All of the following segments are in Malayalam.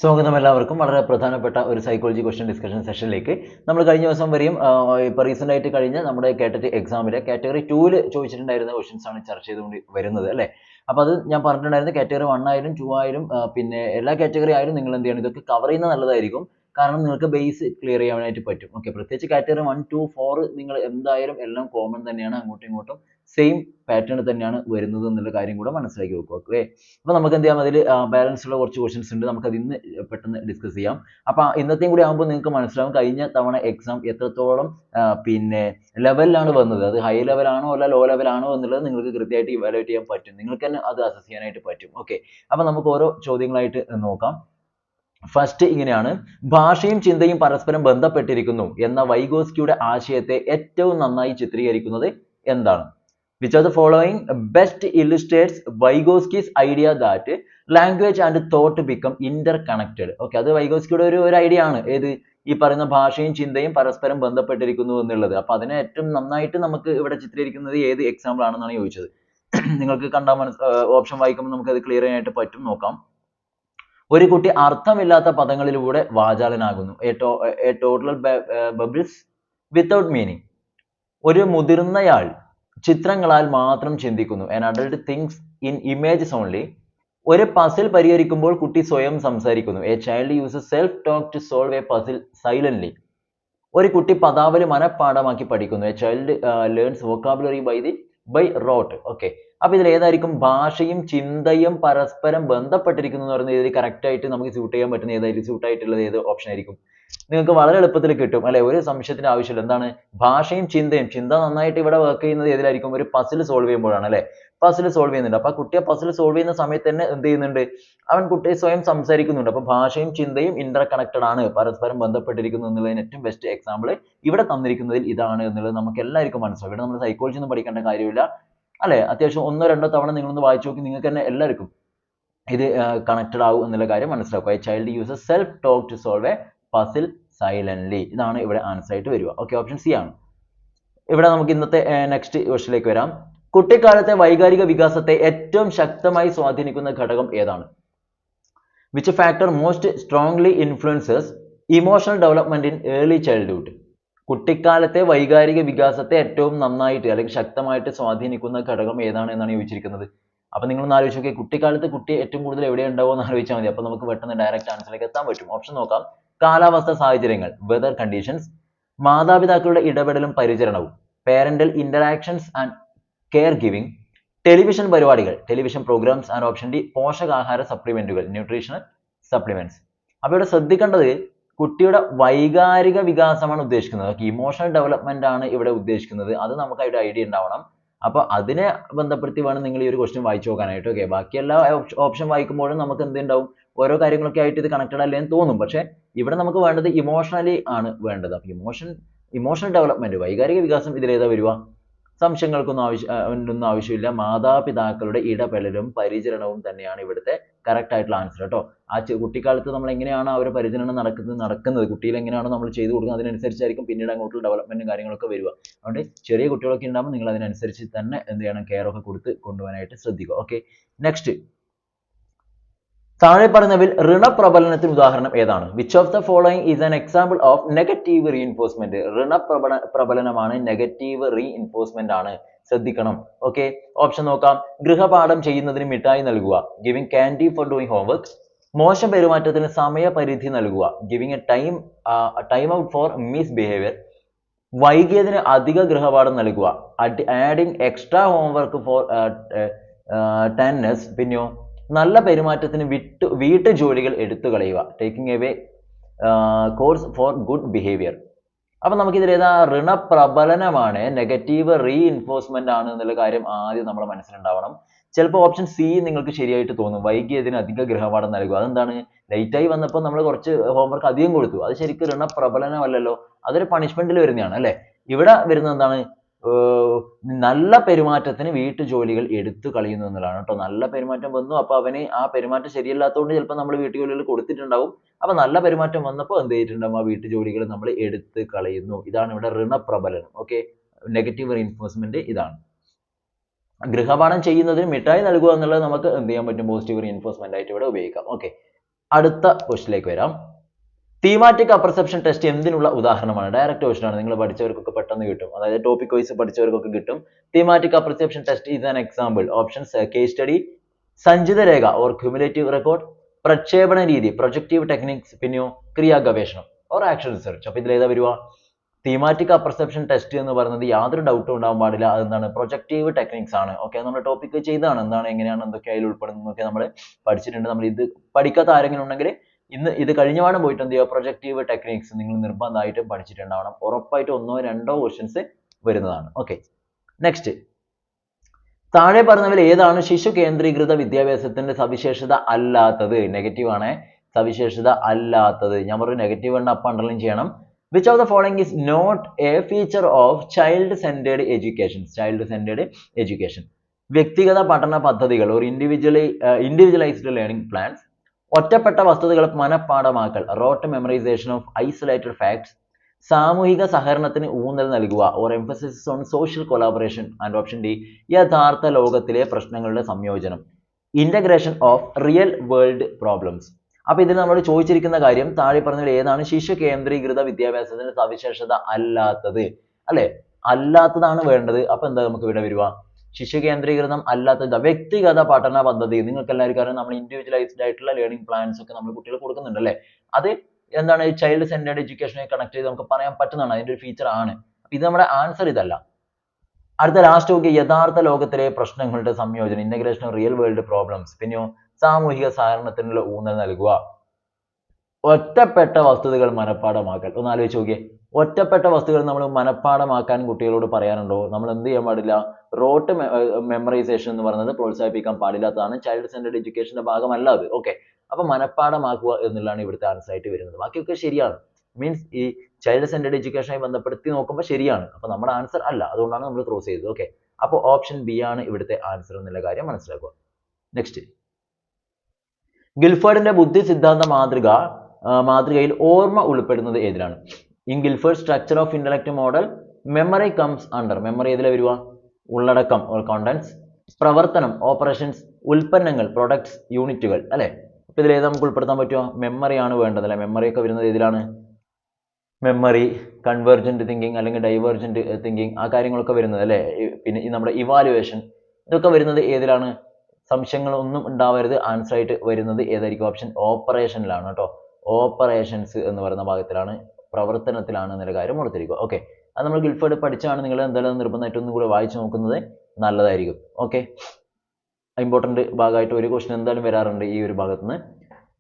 സ്വാഗതം എല്ലാവർക്കും. വളരെ പ്രധാനപ്പെട്ട ഒരു സൈക്കോളജി ക്വസ്റ്റ്യൻ ഡിസ്കഷൻ സെഷനിലേക്ക്. നമ്മൾ കഴിഞ്ഞ ദിവസം വരെയും ഇപ്പോൾ റീസെൻ്റ് ആയിട്ട് കഴിഞ്ഞ നമ്മുടെ കാറ്റഗറി എക്സാമിലെ കാറ്റഗറി 2-ൽ ചോദിച്ചിട്ടുണ്ടായിരുന്ന ക്വസ്റ്റ്യൻസ് ആണ് ചർച്ച ചെയ്തുകൊണ്ട് വരുന്നത് അല്ലേ. അപ്പോൾ അത് ഞാൻ പറഞ്ഞിട്ടുണ്ടായിരുന്നു, കാറ്റഗറി 1 ആയാലും 2 ആയാലും പിന്നെ എല്ലാ കാറ്റഗറി ആയാലും നിങ്ങൾ എന്ത് ചെയ്യണം, ഇതൊക്കെ കവർ ചെയ്യുന്നത് നല്ലതായിരിക്കും. കാരണം നിങ്ങൾക്ക് ബേസ് ക്ലിയർ ചെയ്യാനായിട്ട് പറ്റും. ഓക്കെ, പ്രത്യേകിച്ച് കാറ്റഗറി 1, 2, 4 നിങ്ങൾ എന്തായാലും എല്ലാം കോമൺ തന്നെയാണ്, അങ്ങോട്ടും ഇങ്ങോട്ടും സെയിം പാറ്റേൺ തന്നെയാണ് വരുന്നത് എന്നുള്ള കാര്യം കൂടെ മനസ്സിലാക്കി വെക്കുക. ഓക്കെ, അപ്പോൾ നമുക്ക് എന്ത് ചെയ്യാം, അതിൽ ബാലൻസ് ഉള്ള കുറച്ച് ക്വസ്റ്റ്യൻസ് ഉണ്ട്, നമുക്കത് ഇന്ന് പെട്ടെന്ന് ഡിസ്കസ് ചെയ്യാം. അപ്പോൾ ഇന്നത്തെയും കൂടി ആകുമ്പോൾ നിങ്ങൾക്ക് മനസ്സിലാവും കഴിഞ്ഞ തവണ എക്സാം എത്രത്തോളം പിന്നെ ലെവലിലാണ് വന്നത്, അത് ഹൈ ലെവലാണോ അല്ല ലോ ലെവലാണോ എന്നുള്ളത് നിങ്ങൾക്ക് കൃത്യമായിട്ട് ഇവാലുവേറ്റ് ചെയ്യാൻ പറ്റും, നിങ്ങൾക്ക് തന്നെ അത് അസസ് ചെയ്യാനായിട്ട് പറ്റും. ഓക്കെ, അപ്പോൾ നമുക്ക് ഓരോ ചോദ്യങ്ങളായിട്ട് നോക്കാം. ഫസ്റ്റ് ഇങ്ങനെയാണ്: ഭാഷയും ചിന്തയും പരസ്പരം ബന്ധപ്പെട്ടിരിക്കുന്നു എന്ന വൈഗോസ്കിയുടെ ആശയത്തെ ഏറ്റവും നന്നായി ചിത്രീകരിക്കുന്നത് എന്താണ്? Which of the following best illustrates Vygotsky's idea that language and thought become interconnected? Okay, അത് വൈഗോസ്കിയുടെ ഒരു ഐഡിയ ആണ്. ഏത്? ഈ പറയുന്ന ഭാഷയും ചിന്തയും പരസ്പരം ബന്ധപ്പെട്ടിരിക്കുന്നു എന്നുള്ളത്. അപ്പോൾ അതിനെ ഏറ്റവും നന്നായിട്ട് നമുക്ക് ഇവിടെ ചിത്രീകരിക്കുന്നത് ഏത് എക്സാമ്പിൾ ആണെന്നാണ് ചോദിച്ചത്. നിങ്ങൾക്ക് കണ്ടാൽ ഓപ്ഷൻ വായിക്കുമ്പോൾ നമുക്ക് അത് ക്ലിയർ ചെയ്യാനായിട്ട് പറ്റും. നോക്കാം. ഒരു കുട്ടി അർത്ഥമില്ലാത്ത പദങ്ങളിലൂടെ വാചാലനാകുന്നു. A toddler babbles without meaning. ഒരു മുതിർന്നയാൾ ചിത്രങ്ങളാൽ മാത്രം ചിന്തിക്കുന്നു. An adult thinks in images only. ഒരു പസിൽ പരിഹരിക്കുമ്പോൾ കുട്ടി സ്വയം സംസാരിക്കുന്നു. A child uses self-talk to solve a puzzle silently. ഒരു കുട്ടി പദാവലി മനഃപ്പാഠമാക്കി പഠിക്കുന്നു. A child learns vocabulary by rote. Okay, അപ്പോൾ ഇതിൽ ഏതായിരിക്കും ഭാഷയും ചിന്തയും പരസ്പരം ബന്ധപ്പെട്ടിരിക്കുന്നു എന്ന് പറയുന്നത് ഇതിൽ കറക്റ്റ് ആയിട്ട് നമുക്ക് സ്യൂട്ട് ചെയ്യാൻ പറ്റുന്ന ഏതായിരിക്കും, സ്യൂട്ട് ആയിട്ടുള്ളത് ഏത് ഓപ്ഷൻ ആയിരിക്കും? നിങ്ങൾക്ക് വളരെ എളുപ്പത്തിൽ കിട്ടും അല്ലെ, ഒരു സംശയത്തിന്റെ ആവശ്യമില്ല. എന്താണ് ഭാഷയും ചിന്തയും? ചിന്ത നന്നായിട്ട് ഇവിടെ വർക്ക് ചെയ്യുന്നത് ഏതിലായിരിക്കും? ഒരു പസിൽ സോൾവ് ചെയ്യുമ്പോഴാണ് അല്ലെ. പസിൽ സോൾവ് ചെയ്യുന്നുണ്ട്. അപ്പോൾ കുട്ടിയെ പസിൽ സോൾവ് ചെയ്യുന്ന സമയത്ത് തന്നെ എന്ത് ചെയ്യുന്നുണ്ട്, അവൻ കുട്ടിയെ സ്വയം സംസാരിക്കുന്നുണ്ട്. അപ്പോൾ ഭാഷയും ചിന്തയും ഇന്റർ കണക്റ്റഡ് ആണ്, പരസ്പരം ബന്ധപ്പെട്ടിരിക്കുന്നു എന്നുള്ളതിന് ഏറ്റവും ബെസ്റ്റ് എക്സാമ്പിൾ ഇവിടെ തന്നിരിക്കുന്നതിൽ ഇതാണ് എന്നുള്ളത് നമുക്ക് എല്ലാവർക്കും മനസ്സിലാവും. ഇവിടെ നമ്മൾ സൈക്കോളജി ഒന്നും പഠിക്കേണ്ട കാര്യമില്ല അല്ലെ. അത്യാവശ്യം 1-2 തവണ നിങ്ങളൊന്ന് വായിച്ചു നോക്കി, നിങ്ങൾക്ക് തന്നെ എല്ലാവർക്കും ഇത് കണക്റ്റഡ് ആവും എന്നുള്ള കാര്യം മനസ്സിലാക്കുക. A child uses self-talk to solve a puzzle silently. ഇതാണ് ഇവിടെ ആൻസർ ആയിട്ട് വരിക. ഓക്കെ, ഓപ്ഷൻ സി ആണ്. ഇവിടെ നമുക്ക് ഇന്നത്തെ നെക്സ്റ്റ് ക്വസ്റ്റ്യനിലേക്ക് വരാം. കുട്ടിക്കാലത്തെ വൈകാരിക വികാസത്തെ ഏറ്റവും ശക്തമായി സ്വാധീനിക്കുന്ന ഘടകം ഏതാണ്? Which factor most strongly influences emotional development in early childhood? കുട്ടിക്കാലത്തെ വൈകാരിക വികാസത്തെ ഏറ്റവും നന്നായിട്ട് അല്ലെങ്കിൽ ശക്തമായിട്ട് സ്വാധീനിക്കുന്ന ഘടകം ഏതാണ് എന്നാണ് ചോദിച്ചിരിക്കുന്നത്. അപ്പോൾ നിങ്ങളൊന്ന് ആലോചിച്ച് നോക്കിയേ, കുട്ടിക്കാലത്ത് കുട്ടി ഏറ്റവും കൂടുതൽ എവിടെ ഉണ്ടാവുക എന്ന് ആലോചിച്ചാൽ മതി. അപ്പോൾ നമുക്ക് പെട്ടെന്ന് ഡയറക്റ്റ് ആൻസറിലേക്ക് എത്താൻ പറ്റും. ഓപ്ഷൻ നോക്കാം. കാലാവസ്ഥ സാഹചര്യങ്ങൾ, വെതർ കണ്ടീഷൻസ്, മാതാപിതാക്കളുടെ ഇടപെടലും പരിചരണവും, parental interactions and care giving, television പരിപാടികൾ, television programmes, and option D പോഷകാഹാര സപ്ലിമെന്റുകൾ, ന്യൂട്രീഷണൽ സപ്ലിമെന്റ്സ്. അപ്പോൾ ഇവിടെ ശ്രദ്ധിക്കേണ്ടത് കുട്ടിയുടെ വൈകാരിക വികാസമാണ് ഉദ്ദേശിക്കുന്നത്. ഇമോഷണൽ ഡെവലപ്മെന്റ് ആണ് ഇവിടെ ഉദ്ദേശിക്കുന്നത്. അത് നമുക്ക് അതിന്റെ ഐഡിയ ഉണ്ടാവണം. അപ്പോൾ അതിനെ ബന്ധപ്പെടുത്തി വേണം നിങ്ങൾ ഈ ഒരു ക്വസ്റ്റ്യൻ വായിച്ചു നോക്കാനായിട്ട്. ഓക്കെ, ബാക്കി എല്ലാ ഓപ്ഷൻ വായിക്കുമ്പോഴും നമുക്ക് എന്തുണ്ടാവും, ഓരോ കാര്യങ്ങളൊക്കെ ആയിട്ട് ഇത് കണക്റ്റഡ് അല്ലേ എന്ന് തോന്നും. പക്ഷേ ഇവിടെ നമുക്ക് വേണ്ടത് ഇമോഷണലി ആണ് വേണ്ടത്. അപ്പോൾ ഇമോഷണൽ ഡെവലപ്മെന്റ്, വൈകാരിക വികാസം ഇതിലേതാ വരിക? സംശയങ്ങൾക്കൊന്നും ആവശ്യമില്ല. മാതാപിതാക്കളുടെ ഇടപെടലും പരിചരണവും തന്നെയാണ് ഇവിടുത്തെ കറക്റ്റ് ആയിട്ടുള്ള ആൻസർ കേട്ടോ. കുട്ടിക്കാലത്ത് നമ്മൾ എങ്ങനെയാണ് ആ ഒരു പരിചരണം നടക്കുന്നത്, കുട്ടിയിൽ എങ്ങനെയാണോ നമ്മൾ ചെയ്തു കൊടുക്കുന്നത് അതിനനുസരിച്ചായിരിക്കും പിന്നീട് അങ്ങോട്ടുള്ള ഡെവലപ്മെന്റും കാര്യങ്ങളൊക്കെ വരിക. അതുകൊണ്ട് ചെറിയ കുട്ടികളൊക്കെ ഉണ്ടാകുമ്പോൾ നിങ്ങൾ അതിനനുസരിച്ച് തന്നെ എന്ത് ചെയ്യണം, കെയർ ഒക്കെ കൊടുത്ത് കൊണ്ടുപോകാനായിട്ട് ശ്രദ്ധിക്കുക. Okay, next. താഴെ പറഞ്ഞവയിൽ ഋണപ്രബലനത്തിന് ഉദാഹരണം ഏതാണ്? Which of the following is an example of negative reinforcement? ഋണപ്രബലനമാണ്, നെഗറ്റീവ് റീഇൻഫോഴ്സ്മെന്റ് ആണ്, ശ്രദ്ധിക്കണം. ഓക്കെ, ഓപ്ഷൻ നോക്കാം. ഗൃഹപാഠം ചെയ്യുന്നതിന് മിഠായി നൽകുക, giving candy for doing homework. മോശം പെരുമാറ്റത്തിന് സമയപരിധി നൽകുക, giving a time out for misbehaviour. വൈകിയതിന് അധിക ഗൃഹപാഠം നൽകുക, adding extra homework for tardiness. പിന്നെയോ നല്ല പെരുമാറ്റത്തിന് വീട്ടു ജോലികൾ എടുത്തു കളയുക, taking away chores for good behaviour. അപ്പൊ നമുക്ക് ഇതിൽ ഏതാ ഋണപ്രബലനമാണ്, നെഗറ്റീവ് റീഇൻഫോഴ്സ്മെന്റ് ആണ് എന്നുള്ള കാര്യം ആദ്യം നമ്മുടെ മനസ്സിലുണ്ടാവണം. ചിലപ്പോൾ ഓപ്ഷൻ സി നിങ്ങൾക്ക് ശരിയായിട്ട് തോന്നും, വൈകിയതിന് അധിക ഗൃഹപാഠം നൽകുക. അതെന്താണ്, ലൈറ്റായി വന്നപ്പോൾ നമ്മൾ കുറച്ച് ഹോംവർക്ക് അധികം കൊടുത്തു, അത് ശരിക്കും ഋണപ്രബലനമല്ലല്ലോ, അതൊരു പണിഷ്മെന്റിൽ വരുന്നതാണ് അല്ലെ. ഇവിടെ വരുന്നത് എന്താണ്, നല്ല പെരുമാറ്റത്തിന് വീട്ടുജോലികൾ എടുത്തു കളയുന്നു എന്നുള്ളതാണ് കേട്ടോ. നല്ല പെരുമാറ്റം വന്നു, അപ്പൊ അവന് ആ പെരുമാറ്റം ശരിയല്ലാത്തതുകൊണ്ട് ചിലപ്പോൾ നമ്മൾ വീട്ടുജോലികൾ കൊടുത്തിട്ടുണ്ടാവും. അപ്പൊ നല്ല പെരുമാറ്റം വന്നപ്പോൾ എന്ത് ചെയ്തിട്ടുണ്ടാവും, ആ വീട്ടുജോലികൾ നമ്മൾ എടുത്ത് കളയുന്നു. ഇതാണ് ഇവിടെ ഋണപ്രബലനം. ഓക്കെ, നെഗറ്റീവ് റീഇൻഫോഴ്സ്മെന്റ് ഇതാണ്. ഗൃഹപാഠം ചെയ്യുന്നതിന് മിഠായി നൽകുക എന്നുള്ളത് നമുക്ക് എന്ത് ചെയ്യാൻ പറ്റും, പോസിറ്റീവ് റീഇൻഫോഴ്സ്മെന്റ് ആയിട്ട് ഇവിടെ ഉപയോഗിക്കാം. ഓക്കെ, അടുത്ത ക്വസ്റ്റിലേക്ക് വരാം. തീമാറ്റിക് അപ്പർസെപ്ഷൻ ടെസ്റ്റ് എന്തിനുള്ള ഉദാഹരണമാണ്? ഡയറക്റ്റ് ക്വസ്റ്റൻ ആണ്, നിങ്ങൾ പഠിച്ചവർക്കൊക്കെ പെട്ടെന്ന് കിട്ടും, അതായത് ടോപ്പിക് വൈസ് പഠിച്ചവർക്കൊക്കെ കിട്ടും. Thematic apperception test is an example. Options case study, സഞ്ചിത രേഖ ഓർ ക്യുമുലേറ്റീവ് റെക്കോർഡ്, പ്രക്ഷേപണ രീതി പ്രൊജക്റ്റീവ് ടെക്നിക്സ്, പിന്നെയോ ക്രിയാ ഗവേഷണം ഓർ ആക്ഷൻ റിസർച്ച്. അപ്പൊ ഇതിലേതാ വരുക? തീമാറ്റിക് അപ്പർസെപ്ഷൻ ടെസ്റ്റ് എന്ന് പറയുന്നത് യാതൊരു ഡൗട്ടും ഉണ്ടാവാൻ പാടില്ല, അതെന്താണ്? പ്രൊജക്റ്റീവ് ടെക്നിക്സ് ആണ്. ഓക്കെ, നമ്മൾ ടോപ്പിക് ചെയ്താണ്, എന്താണ്, എങ്ങനെയാണ്, എന്തൊക്കെ അതിൽ ഉൾപ്പെടുന്നതൊക്കെ നമ്മൾ പഠിച്ചിട്ടുണ്ട്. നമ്മൾ ഇത് പഠിക്കാത്ത ആരെങ്കിലും ഉണ്ടെങ്കിൽ ഇന്ന് ഇത് കഴിഞ്ഞ പാഠം പോയിട്ട് എന്ത് ചെയ്യുക? പ്രൊജക്റ്റീവ് ടെക്നിക്സ് നിങ്ങൾ നിർബന്ധമായിട്ടും പഠിച്ചിട്ടുണ്ടാവണം. ഉറപ്പായിട്ട് 1-2 ക്വസ്റ്റ്യൻസ് വരുന്നതാണ്. Okay, next. താഴെ പറഞ്ഞവയിൽ ഏതാണ് ശിശു കേന്ദ്രീകൃത വിദ്യാഭ്യാസത്തിന്റെ സവിശേഷത അല്ലാത്തത്? നെഗറ്റീവ് ആണ്, സവിശേഷത അല്ലാത്തത്. ഞാൻ പറഞ്ഞു നെഗറ്റീവ് ഉണ്ട്, അപ്പം അണ്ടർലൈൻ ചെയ്യണം. Which of the following is not a feature of child-centered education? Child-centered education. വ്യക്തിഗത പഠന പദ്ധതികൾ or individualized learning plans. ഒറ്റപ്പെട്ട വസ്തുതകൾ മനഃപ്പാഠമാക്കൽ rote memorization of isolated facts. സാമൂഹിക സഹകരണത്തിന് ഊന്നൽ നൽകുക or emphasis on social collaboration. And option D, യഥാർത്ഥ ലോകത്തിലെ പ്രശ്നങ്ങളുടെ സംയോജനം. Integration of real world problems. അപ്പോൾ ഇതിൽ നമ്മൾ ചോദിച്ചിരിക്കുന്ന കാര്യം താഴെ പറഞ്ഞതിൽ ഏതാണ് ശിശു കേന്ദ്രീകൃത വിദ്യാഭ്യാസത്തിന്റെ സവിശേഷത അല്ലാത്തത്? അല്ലെ, അല്ലാത്തതാണ് വേണ്ടത്. അപ്പൊ എന്താ നമുക്ക് ഇവിടെ വരുക? ശിശു കേന്ദ്രീകൃതം അല്ലാത്തത് വ്യക്തിഗത പഠന പദ്ധതി. നിങ്ങൾക്ക് എല്ലാവർക്കും അറിയാം, നമ്മൾ ഇൻഡിവിജ്വലൈസ്ഡ് ആയിട്ടുള്ള ലേണിംഗ് പ്ലാൻസ് ഒക്കെ നമ്മൾ കുട്ടികൾ കൊടുക്കുന്നുണ്ട് അല്ലേ? അത് എന്താണ്? ചൈൽഡ് സെന്റേർഡ് എഡ്യൂക്കേഷനെ കണക്ട് ചെയ്ത് നമുക്ക് പറയാൻ പറ്റുന്നതാണ്, അതിന്റെ ഒരു ഫീച്ചർ ആണ്. ഇത് നമ്മുടെ ആൻസർ ഇതല്ല. അടുത്ത ലാസ്റ്റ് നോക്കി, യഥാർത്ഥ ലോകത്തിലെ പ്രശ്നങ്ങളുടെ സംയോജനം, integration of real world problems, പിന്നെയോ സാമൂഹിക സഹകരണത്തിനുള്ള ഊന്നൽ നൽകുക. ഒറ്റപ്പെട്ട വസ്തുതകൾ മനഃപ്പാഠമാക്കൽ. ഒന്ന് ആലോചിച്ച് നോക്കിയേ, ഒറ്റപ്പെട്ട വസ്തുതകൾ നമ്മൾ മനഃപ്പാഠമാക്കാൻ കുട്ടികളോട് പറയാനുണ്ടോ? നമ്മൾ എന്ത് ചെയ്യാൻ പാടില്ല? റോട്ട് മെമ്മറൈസേഷൻ എന്ന് പറയുന്നത് പ്രോത്സാഹിപ്പിക്കാൻ പാടില്ലാത്തതാണ്, ചൈൽഡ് സെന്റേർഡ് എഡ്യൂക്കേഷന്റെ ഭാഗമല്ല അത്. ഓക്കെ, അപ്പൊ മനഃപ്പാഠമാക്കുക എന്നുള്ളതാണ് ഇവിടുത്തെ ആൻസർ ആയിട്ട് വരുന്നത്. ബാക്കിയൊക്കെ ശരിയാണ്, മീൻസ് ഈ ചൈൽഡ് സെന്റേർഡ് എഡ്യൂക്കേഷനുമായി ബന്ധപ്പെടുത്തി നോക്കുമ്പോൾ ശരിയാണ്. അപ്പൊ നമ്മുടെ ആൻസർ അല്ല, അതുകൊണ്ടാണ് നമ്മൾ ക്രോസ് ചെയ്തത്. ഓക്കെ, അപ്പോൾ ഓപ്ഷൻ ബി ആണ് ഇവിടുത്തെ ആൻസർ എന്നുള്ള കാര്യം മനസ്സിലാക്കുക. നെക്സ്റ്റ്, ഗിൽഫോർഡിന്റെ ബുദ്ധി സിദ്ധാന്ത മാതൃകയിൽ ഓർമ്മ ഉൾപ്പെടുന്നത് ഏതിലാണ്? In Guilford structure of intellect model memory comes under. Memory ഏതിലെ വരുക? ഉള്ളടക്കം ഓർ കോണ്ടന്റ്സ്, പ്രവർത്തനം ഓപ്പറേഷൻസ്, ഉൽപ്പന്നങ്ങൾ പ്രൊഡക്ട്സ്, യൂണിറ്റുകൾ അല്ലെ. അപ്പൊ ഇതിൽ ഏത് നമുക്ക് ഉൾപ്പെടുത്താൻ പറ്റുമോ? മെമ്മറി ആണ് വേണ്ടത് അല്ലെ. മെമ്മറി ഒക്കെ വരുന്നത് ഏതിലാണ്? മെമ്മറി, കൺവേർജന്റ് തിങ്കിങ് അല്ലെങ്കിൽ ഡൈവേർജന്റ് തിങ്കിങ്, ആ കാര്യങ്ങളൊക്കെ വരുന്നത് അല്ലെ. പിന്നെ ഈ നമ്മുടെ ഇവാലുവേഷൻ, ഇതൊക്കെ വരുന്നത് ഏതിലാണ്? സംശയങ്ങളൊന്നും ഉണ്ടാവരുത്, ആൻസർ ആയിട്ട് വരുന്നത് ഏതായിരിക്കും? ഓപ്ഷൻ ഓപ്പറേഷനിലാണ് കേട്ടോ. ഓപ്പറേഷൻസ് എന്ന് പറയുന്ന ഭാഗത്തിലാണ്, പ്രവർത്തനത്തിലാണ് എന്നുള്ള കാര്യം ഓർത്തിരിക്കുക. ഓക്കെ, അത് നമ്മൾ ഗിൽഫോർഡ് പഠിച്ചാണ്, നിങ്ങൾ എന്തായാലും നിർബന്ധമായിട്ട് ഒന്നും കൂടെ വായിച്ചു നോക്കുന്നത് നല്ലതായിരിക്കും. ഓക്കെ, ഇമ്പോർട്ടന്റ് ഭാഗമായിട്ട് ഒരു ക്വസ്റ്റൻ എന്തായാലും വരാറുണ്ട് ഈ ഒരു ഭാഗത്ത് നിന്ന്.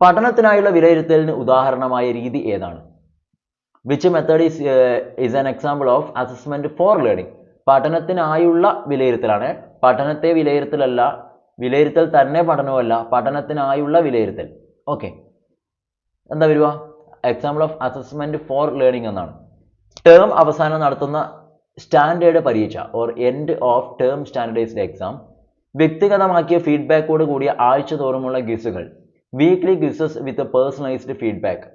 പഠനത്തിനായുള്ള വിലയിരുത്തലിന് ഉദാഹരണമായ രീതി ഏതാണ്? Which method is an example of assessment for learning. പഠനത്തിനായുള്ള വിലയിരുത്തലാണ്, പഠനത്തെ വിലയിരുത്തലല്ല, വിലയിരുത്തൽ തന്നെ പഠനമല്ല, പഠനത്തിനായുള്ള വിലയിരുത്തൽ. ഓക്കെ, എന്താ വരിക? Example of assessment for learning എന്നാണ്. ടേം അവസാനം നടത്തുന്ന സ്റ്റാൻഡേർഡ് പരീക്ഷ or end of term standardised exam. വ്യക്തിഗതമാക്കിയ ഫീഡ്ബാക്കോട് കൂടിയ ആഴ്ച തോറുമുള്ള ക്വിസുകൾ, weekly quizzes with personalised feedback.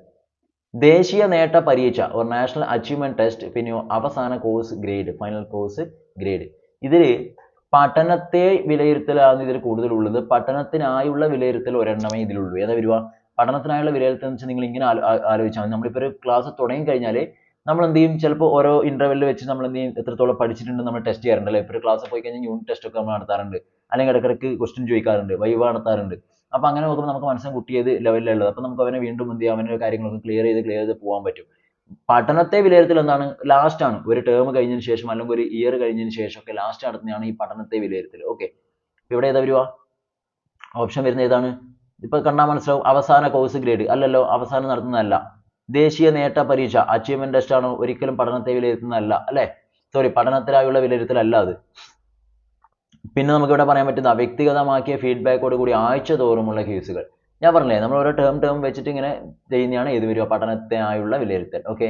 ദേശീയ നേട്ട പരീക്ഷ ഓർ നാഷണൽ അച്ചീവ്മെന്റ് ടെസ്റ്റ്, പിന്നെയോ അവസാന course grade, final course grade. ഇതിൽ പഠനത്തെ വിലയിരുത്തലാണ് ഇതിൽ കൂടുതലുള്ളത്. പഠനത്തിനായുള്ള വിലയിരുത്തൽ ഒരെണ്ണമേ ഇതിലുള്ളൂ. ഏതാ വരുക? പഠനത്തിനായുള്ള വിലയിരുത്തൽ എന്ന് വെച്ചാൽ നിങ്ങൾ ഇങ്ങനെ ആലോചിച്ചാൽ മതി. നമ്മളിപ്പോൾ ഒരു ക്ലാസ് തുടങ്ങി കഴിഞ്ഞാൽ നമ്മൾ എന്ത് ചെയ്യും? ചിലപ്പോൾ ഓരോ ഇന്റർവെല്ലിൽ വെച്ച് നമ്മൾ എന്ത് ചെയ്യും? എത്രത്തോളം പഠിച്ചിട്ടുണ്ട് നമ്മൾ ടെസ്റ്റ് ചെയ്യാറുണ്ട് അല്ലേ. ഇപ്പോൾ ഒരു ക്ലാസ് പോയി കഴിഞ്ഞാൽ യൂണിറ്റ് ടെസ്റ്റ് ഒക്കെ നമ്മൾ നടത്താറുണ്ട്, അല്ലെങ്കിൽ ഇടയ്ക്കിടയ്ക്ക് ക്വസ്റ്റ്യൻ ചോദിക്കാറുണ്ട്, വൈവ നടത്താറുണ്ട്. അപ്പോൾ അങ്ങനെ നോക്കുമ്പോൾ നമുക്ക് മനസ്സിലാകും കുട്ടി ഏത് ലെവലിലുള്ളത്. അപ്പോൾ നമുക്ക് അവനെ വീണ്ടും എന്ത് ചെയ്യാം? അവൻ്റെ കാര്യങ്ങളൊക്കെ ക്ലിയർ ചെയ്ത് പോകാൻ പറ്റും. പഠനത്തെ വിലയിരുത്തൽ എന്താണ്? ലാസ്റ്റ് ആണ്, ഒരു ടേം കഴിഞ്ഞതിന് ശേഷം അല്ലെങ്കിൽ ഒരു ഇയർ കഴിഞ്ഞതിന് ശേഷം ഒക്കെ ലാസ്റ്റ് നടത്തുന്നതാണ് ഈ പഠനത്തെ വിലയിരുത്തൽ. ഓക്കെ, ഇവിടെ ഏതാ വരുക? ഓപ്ഷൻ വരുന്നത് ഏതാണ്? ഇപ്പൊ കണ്ടാൽ മനസ്സിലാവും. അവസാന കോഴ്സ് ഗ്രേഡ് അല്ലല്ലോ, അവസാനം നടത്തുന്നതല്ല. ദേശീയ നേട്ട പരീക്ഷ അച്ചീവ്മെന്റ് ടെസ്റ്റ് ആണോ? ഒരിക്കലും പഠനത്തെ വിലയിരുത്തുന്നതല്ല അല്ലെ. സോറി, പഠനത്തിനായുള്ള വിലയിരുത്തൽ അല്ല അത്. പിന്നെ നമുക്ക് ഇവിടെ പറയാൻ പറ്റുന്ന വ്യക്തിഗതമാക്കിയ ഫീഡ്ബാക്കോട് കൂടി ആഴ്ച തോറുമുള്ള ക്യൂസുകൾ. ഞാൻ പറഞ്ഞില്ലേ, നമ്മൾ ഓരോ ടേം വെച്ചിട്ട് ഇങ്ങനെ ചെയ്യുന്നതാണ് ഏത് വരിക? പഠനത്തിനായുള്ള വിലയിരുത്തൽ. ഓക്കെ,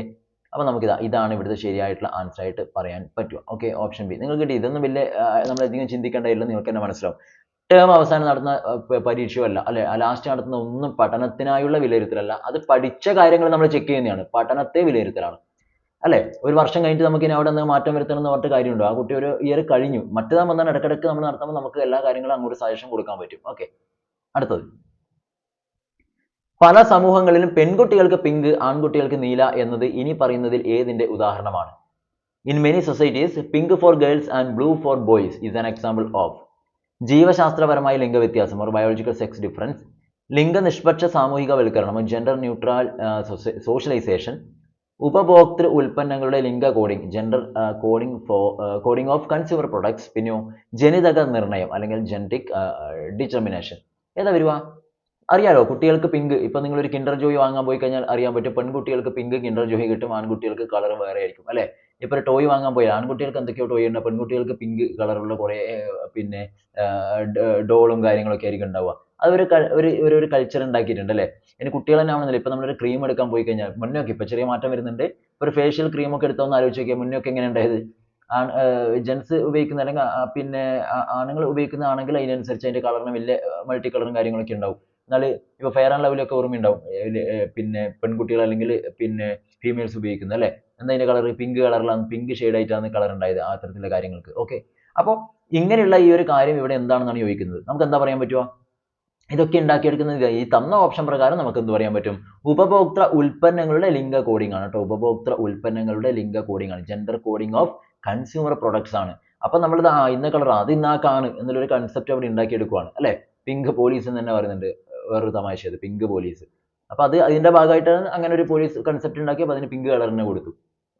അപ്പൊ നമുക്ക് ഇതാണ് ഇവിടുത്തെ ശരിയായിട്ടുള്ള ആൻസർ ആയിട്ട് പറയാൻ പറ്റുക. Okay, option B. നിങ്ങൾക്ക് കിട്ടി. ഇതൊന്നും വലിയ നമ്മളധികം ചിന്തിക്കേണ്ടതില്ല, നിങ്ങൾക്ക് തന്നെ മനസ്സിലാവും. ടേം അവസാനം നടത്തുന്ന പരീക്ഷയോ അല്ല അല്ലെ, ലാസ്റ്റ് നടത്തുന്ന ഒന്നും പഠനത്തിനായുള്ള വിലയിരുത്തലല്ല, അത് പഠിച്ച കാര്യങ്ങൾ നമ്മൾ ചെക്ക് ചെയ്യുന്നതാണ്. പഠനത്തെ വിലയിരുത്തലാണ് അല്ലെ. ഒരു വർഷം കഴിഞ്ഞിട്ട് നമുക്ക് ഇനി അവിടെ നിന്ന് മാറ്റം വരുത്തണം എന്ന് പറഞ്ഞിട്ട് കാര്യമുണ്ടോ? ആ കുട്ടി ഒരു ഇയർ കഴിഞ്ഞു, മറ്റേതാ വന്നാൽ ഇടയ്ക്കിടയ്ക്ക് നമ്മൾ നടത്തുമ്പോൾ നമുക്ക് എല്ലാ കാര്യങ്ങളും അങ്ങോട്ട് സജഷൻ കൊടുക്കാൻ പറ്റും. ഓക്കെ, അടുത്തത് പല സമൂഹങ്ങളിലും പെൺകുട്ടികൾക്ക് പിങ്ക്, ആൺകുട്ടികൾക്ക് നീല എന്നത് ഇനി പറയുന്നതിൽ ഏതിന്റെ ഉദാഹരണമാണ്? In many societies, pink for girls and blue for boys is an example of ജീവശാസ്ത്രപരമായ ലിംഗവ്യത്യാസം or biological sex difference, ലിംഗനിഷ്പക്ഷ സാമൂഹികവൽക്കരണം ജെൻഡർ ന്യൂട്രൽ സോഷ്യലൈസേഷൻ, ഉപഭോക്തൃ ഉൽപ്പന്നങ്ങളുടെ ലിംഗ coding gender coding of consumer products, പിന്നെയോ ജനിതക നിർണയം അല്ലെങ്കിൽ ജനറ്റിക് ഡിറ്റർമിനേഷൻ. ഏതാ വരുക? അറിയാലോ, കുട്ടികൾക്ക് പിങ്ക്. ഇപ്പൊ നിങ്ങൾ ഒരു കിൻഡർ ജോയ് വാങ്ങാൻ പോയി കഴിഞ്ഞാൽ അറിയാൻ പറ്റും, പെൺകുട്ടികൾക്ക് പിങ്ക് കിൻഡർ ജോയ് കിട്ടും, ആൺകുട്ടികൾക്ക് കളർ വേറെ ആയിരിക്കും അല്ലെ. ഇപ്പൊ ഒരു ടോയ് വാങ്ങാൻ പോയാൽ ആൺകുട്ടികൾക്ക് എന്തൊക്കെയോ ടോയ് ഉണ്ട്, പെൺകുട്ടികൾക്ക് പിങ്ക് കളറുള്ള കുറെ പിന്നെ ഡോളും കാര്യങ്ങളൊക്കെ ആയിരിക്കും ഉണ്ടാവുക. അത് ഒരു കൾച്ചർ ഉണ്ടാക്കിയിട്ടുണ്ട് അല്ലെ. ഇനി കുട്ടികൾ തന്നെ ആവുന്നില്ല, ഇപ്പൊ നമ്മളൊരു ക്രീം എടുക്കാൻ പോയി കഴിഞ്ഞാൽ മുന്നൊക്കെ ഇപ്പൊ ചെറിയ മാറ്റം വരുന്നുണ്ട്. ഒരു ഫേഷ്യൽ ക്രീം ഒക്കെ എടുത്തൊന്ന് ആലോചിച്ച് നോക്കിയാൽ മുന്നൊക്കെ എങ്ങനെ ഉണ്ടായത്? ജെൻസ് ഉപയോഗിക്കുന്ന അല്ലെങ്കിൽ പിന്നെ ആണുങ്ങൾ ഉപയോഗിക്കുന്നതാണെങ്കിൽ അതിനനുസരിച്ച് അതിന്റെ കളറിന് വലിയ മൾട്ടി കളറും കാര്യങ്ങളൊക്കെ ഉണ്ടാവും. എന്നാൽ ഇപ്പൊ ഫെയർ ആൻഡ് ലവ്ലിയൊക്കെ ഓർമ്മയുണ്ടാവും, പിന്നെ പെൺകുട്ടികൾ അല്ലെങ്കിൽ പിന്നെ ഫീമെയിൽസ് ഉപയോഗിക്കുന്നത് അല്ലെ. എന്താ അതിന്റെ കളർ? പിങ്ക് കളറിലാണ്, പിങ്ക് ഷെയ്ഡ് ആയിട്ടാണ് കളർ ഉണ്ടായത് ആ തരത്തിലുള്ള കാര്യങ്ങൾക്ക്. ഓക്കെ, അപ്പോൾ ഇങ്ങനെയുള്ള ഈ ഒരു കാര്യം ഇവിടെ എന്താണെന്നാണ് ചോദിക്കുന്നത്. നമുക്ക് എന്താ പറയാൻ പറ്റുക? ഇതൊക്കെ ഉണ്ടാക്കിയെടുക്കുന്നത് ഈ തന്ന ഓപ്ഷൻ പ്രകാരം നമുക്ക് എന്ത് പറയാൻ പറ്റും? ഉപഭോക്തൃ ഉൽപ്പന്നങ്ങളുടെ ലിംഗ കോഡിംഗ് ആണ് കേട്ടോ. ഉപഭോക്തൃ ഉൽപ്പന്നങ്ങളുടെ ലിംഗ കോഡിംഗ് ആണ്, gender coding of consumer products ആണ്. അപ്പൊ നമ്മളിത് ഇന്ന കളർ അത് ഇന്നാക്കാണ് എന്നുള്ളൊരു കൺസെപ്റ്റ് അവിടെ ഉണ്ടാക്കിയെടുക്കുവാണ് അല്ലെ. പിങ്ക് പോലീസ് എന്ന് തന്നെ പറയുന്നുണ്ട്, വേറൊരു തമാശ അത്, പിങ്ക് പോലീസ്. അപ്പൊ അതിന്റെ ഭാഗമായിട്ടാണ് അങ്ങനെ ഒരു പോലീസ് കൺസെപ്റ്റ് ഉണ്ടാക്കി, അപ്പൊ അതിന് പിങ്ക് കളറിനെ കൊടുത്തു.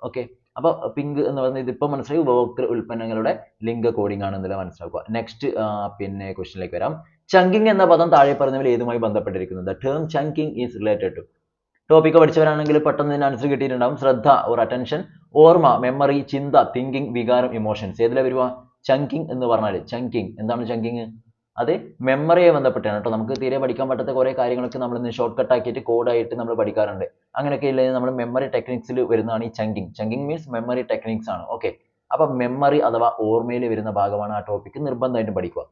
ഓക്കെ, അപ്പൊ പിങ്ക് എന്ന് പറയുന്നത് ഇതിപ്പോ മനസ്സിലായി, ഉപഭോക്തൃ ഉൽപ്പന്നങ്ങളുടെ ലിംഗ കോഡിംഗ് ആണ് എന്നുള്ളത് മനസ്സിലാക്കുക. നെക്സ്റ്റ് പിന്നെ ക്വസ്റ്റിനിലേക്ക് വരാം. ചങ്കിങ് എന്ന പദം താഴെ പറഞ്ഞവയിൽ ഏതുമായി ബന്ധപ്പെട്ടിരിക്കുന്നത്? The term chunking is related to. Topic പഠിച്ചവരാണെങ്കിൽ പെട്ടെന്ന് ഇതിന് ആൻസർ കിട്ടിയിട്ടുണ്ടാവും. ശ്രദ്ധ or attention, ഓർമ്മ മെമ്മറി, ചിന്ത തിങ്കിങ്, വികാരം ഇമോഷൻസ്. ഏതിലാ വരുക? ചങ്കിങ് എന്ന് പറഞ്ഞാൽ ചങ്കിങ് എന്താണ്? ചങ്കിങ് അത് മെമ്മറിയെ ബന്ധപ്പെട്ടാണ് കേട്ടോ. നമുക്ക് തീരെ പഠിക്കാൻ പറ്റാത്ത കുറെ കാര്യങ്ങളൊക്കെ നമ്മൾ ഇന്ന് ഷോർട്ട് കട്ട് ആക്കിയിട്ട് കോഡായിട്ട് നമ്മൾ പഠിക്കാറുണ്ട്. അങ്ങനെയൊക്കെ ഇല്ലെങ്കിൽ നമ്മൾ മെമ്മറി ടെക്നിക്സിൽ വരുന്നതാണ് ഈ chunking. Chunking means memory techniques ആണ്. ഓക്കെ, അപ്പൊ മെമ്മറി അഥവാ ഓർമ്മയിൽ വരുന്ന ഭാഗമാണ് ആ ടോപ്പിക്ക്, നിർബന്ധമായിട്ടും പഠിക്കുക.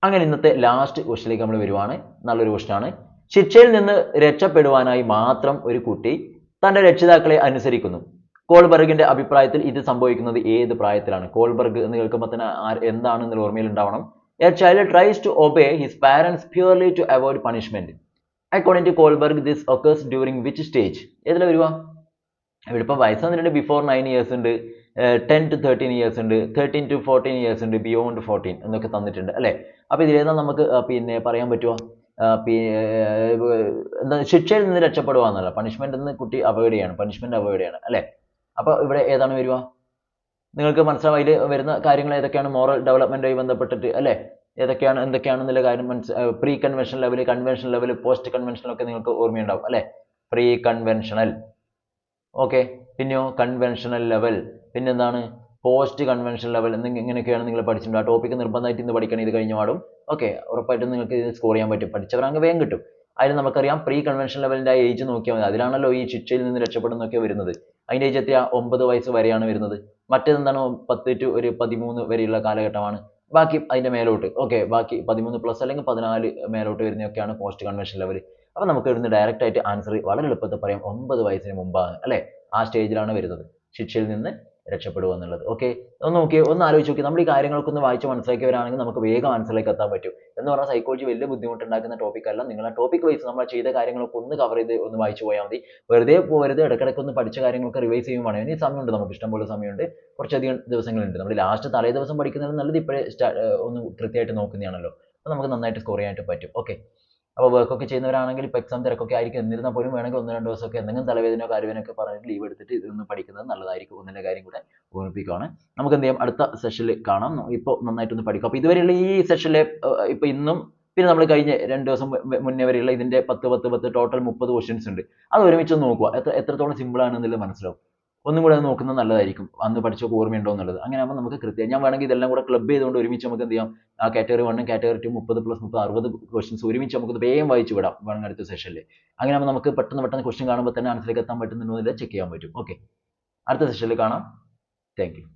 അങ്ങനെ ഇന്നത്തെ ലാസ്റ്റ് ക്വസ്റ്റിലേക്ക് നമ്മൾ വരുവാണ്. നല്ലൊരു ക്വസ്റ്റ്യൻ ആണ്. ശിക്ഷയിൽ നിന്ന് രക്ഷപ്പെടുവാനായി മാത്രം ഒരു കുട്ടി തന്റെ രക്ഷിതാക്കളെ അനുസരിക്കുന്നു. കോൾബർഗിന്റെ അഭിപ്രായത്തിൽ ഇത് സംഭവിക്കുന്നത് ഏത് പ്രായത്തിലാണ്? കോൾബർഗ് എന്ന് കേൾക്കുമ്പോൾ തന്നെ എന്താണെന്ന് ഓർമ്മയിൽ ഉണ്ടാവണം. A child tries to obey his parents purely to avoid punishment. According to Kohlberg, this occurs during which stage? ഏതിലാ വരുക? ഇവിടെ ഇപ്പോൾ വയസ്സ് വന്നിട്ടുണ്ട്. ബിഫോർ 9 years ഉണ്ട്, 10 to 13 years ഉണ്ട്, 13 to 14 years ഉണ്ട്, ബിയോണ്ട് 14 എന്നൊക്കെ തന്നിട്ടുണ്ട് അല്ലെ. അപ്പൊ ഇതിലേതാ നമുക്ക് പിന്നെ പറയാൻ പറ്റുമോ? എന്താ ശിക്ഷയിൽ നിന്ന് രക്ഷപ്പെടുക എന്നല്ല, പണിഷ്മെന്റ് നിന്ന് കുട്ടി അവോയ്ഡ് ചെയ്യാണ്, പണിഷ്മെന്റ് അവോയ്ഡ് ചെയ്യാണ് അല്ലെ. അപ്പൊ ഇവിടെ ഏതാണ് വരിക? നിങ്ങൾക്ക് മനസ്സിലാവും അതിൽ വരുന്ന കാര്യങ്ങൾ ഏതൊക്കെയാണ്? മോറൽ ഡെവലപ്മെന്റുമായി ബന്ധപ്പെട്ടിട്ട് അല്ലെ, ഏതൊക്കെയാണ് എന്തൊക്കെയാണെന്നുള്ള കാര്യം pre conventional level, conventional level, post conventional ഒക്കെ നിങ്ങൾക്ക് ഓർമ്മയുണ്ടാവും അല്ലെ. പ്രീ കൺവെൻഷണൽ, ഓക്കെ, പിന്നെയോ കൺവെൻഷണൽ ലെവൽ, പിന്നെന്താണ് പോസ്റ്റ് കൺവെൻഷണൽ ലെവൽ ഇങ്ങനെയൊക്കെയാണ് നിങ്ങൾ പഠിച്ചിട്ടുണ്ട്. ആ ടോപ്പിക്ക് നിർബന്ധമായിട്ട് ഇന്ന് പഠിക്കണം, ഇത് കഴിഞ്ഞ പാടും. ഓക്കെ, ഉറപ്പായിട്ടും നിങ്ങൾക്ക് ഇത് സ്കോർ ചെയ്യാൻ പറ്റും, പഠിച്ചവരങ്ങ് വേഗം കിട്ടും. അതിൽ നമുക്കറിയാം പ്രീ കൺവെൻഷണൽ ലെവലിന്റെ ആ ഏജ് നോക്കിയാൽ മതി. അതിലാണല്ലോ ഈ ശിക്ഷയിൽ നിന്ന് രക്ഷപ്പെടുന്നൊക്കെ വരുന്നത്. അതിന്റെ ഏജ് എത്തിയ 9 വയസ്സ് വരെയാണ് വരുന്നത്. മറ്റേതെന്താണ് 10 to 13 വരെയുള്ള കാലഘട്ടമാണ്. ബാക്കി അതിന്റെ മേലോട്ട്, ഓക്കെ, ബാക്കി 13 പ്ലസ് അല്ലെങ്കിൽ 14 മേലോട്ട് വരുന്നതൊക്കെയാണ് പോസ്റ്റ് കൺവെൻഷൻ ലെവൽ. അപ്പൊ നമുക്ക് ഇവിടുന്ന് ഡയറക്റ്റ് ആയിട്ട് ആൻസർ വളരെ എളുപ്പത്തിൽ പറയാം, 9 വയസ്സിന് മുമ്പാണ് അല്ലെ. ആ സ്റ്റേജിലാണ് വരുന്നത് ശിക്ഷയിൽ നിന്ന് രക്ഷപ്പെടുക എന്നുള്ളത്. ഓക്കെ, ഒന്ന് നോക്കിയേ, ഒന്ന് ആലോചിച്ച് നോക്കി. നമ്മൾ ഈ കാര്യങ്ങളൊക്കെ ഒന്ന് വായിച്ച് മനസ്സിലാക്കിയവരാണെങ്കിൽ നമുക്ക് വേഗം ആൻസറിലേക്ക് എത്താൻ പറ്റും. എന്ന് പറഞ്ഞാൽ സൈക്കോളജി വലിയ ബുദ്ധിമുട്ടുണ്ടാക്കുന്ന ടോപ്പിക് അല്ല. നിങ്ങൾ ആ ടോപ്പിക് വൈസ് നമ്മൾ ചെയ്ത കാര്യങ്ങളൊക്കെ ഒന്ന് കവർ ചെയ്ത് ഒന്ന് വായിച്ചു പോയാൽ മതി. വെറുതെ ഇടയ്ക്കിടയ്ക്ക് ഒന്ന് പഠിച്ച കാര്യങ്ങളൊക്കെ റിവൈസ് ചെയ്യുവാണ്. ഇനി സമയമുണ്ട്, നമുക്ക് ഇഷ്ടംപോലെ സമയമുണ്ട്, കുറച്ചധികം ദിവസങ്ങളുണ്ട്. നമ്മൾ ലാസ്റ്റ് തലേ ദിവസം പഠിക്കുന്നതിന് നല്ലത് ഇപ്പോഴേ ഒന്ന് കൃത്യമായിട്ട് നോക്കുന്നതാണല്ലോ. അപ്പോൾ നമുക്ക് നന്നായിട്ട് സ്കോർ ചെയ്യാനായിട്ട് പറ്റും. ഓക്കെ, അപ്പോൾ വർക്കൊക്കെ ചെയ്യുന്നവരാണെങ്കിൽ ഇപ്പോൾ എക്സാം തിരക്കൊക്കെ ആയിരിക്കും, എന്നിരുന്നാൽ പോലും വേണമെങ്കിൽ 1-2 ദിവസമൊക്കെ എന്തെങ്കിലും തലവേദനയോ കാര്യവേദനയൊക്കെ പറഞ്ഞിട്ട് ലീവ് എടുത്തിട്ട് ഇതൊന്ന് പഠിക്കുന്നത് നല്ലതായിരിക്കും. ഒന്നിൻ്റെ കാര്യം കൂടെ ഓർമ്മിപ്പിക്കുകയാണ്. നമുക്ക് എന്ത് ചെയ്യാം, അടുത്ത സെഷനിൽ കാണാം. ഇപ്പോൾ നന്നായിട്ടൊന്ന് പഠിക്കും. അപ്പോൾ ഇതുവരെയുള്ള ഈ സെഷനിലെ ഇപ്പോൾ ഇന്നും പിന്നെ നമ്മൾ കഴിഞ്ഞ 2 ദിവസം മുന്നേ വരെയുള്ള ഇതിന്റെ 10 ടോട്ടൽ 30 ക്വസ്റ്റ്യൻസ് ഉണ്ട്. അത് ഒരുമിച്ച് നോക്കുക, എത്രത്തോളം സിമ്പിൾ ആണെന്നുള്ളത് മനസ്സിലാവും. ഒന്നും കൂടെ നോക്കുന്നത് നല്ലതായിരിക്കും, അന്ന് പഠിച്ചൊക്കെ ഓർമ്മയുണ്ടോ എന്നുള്ളത്. അങ്ങനെ ആകുമ്പോൾ നമുക്ക് കൃത്യം, ഞാൻ വേണമെങ്കിൽ ഇതെല്ലാം കൂടെ ക്ലബ് ചെയ്തുകൊണ്ട് ഒരുമിച്ച് നമുക്ക് എന്ത് ചെയ്യാം, ആ കാറ്റഗറി 1 കാറ്റഗറി 2 30 + 30 60 ക്വസ്റ്റ്യൻസ് ഒരുമിച്ച് നമുക്ക് വേഗം വായിച്ചു വിടാം വേണമെങ്കിൽ അടുത്ത സെഷനിൽ. അങ്ങനെ ആകുമ്പോൾ നമുക്ക് പെട്ടെന്ന് ക്വസ്റ്റ്യൻ കാണുമ്പോൾ തന്നെ ആൻസറിലേക്ക് എത്താൻ പറ്റുന്നുണ്ടോ എന്ന് ചെക്ക് ചെയ്യാൻ പറ്റും. ഓക്കെ, അടുത്ത സെഷനിൽ കാണാം. Thank you.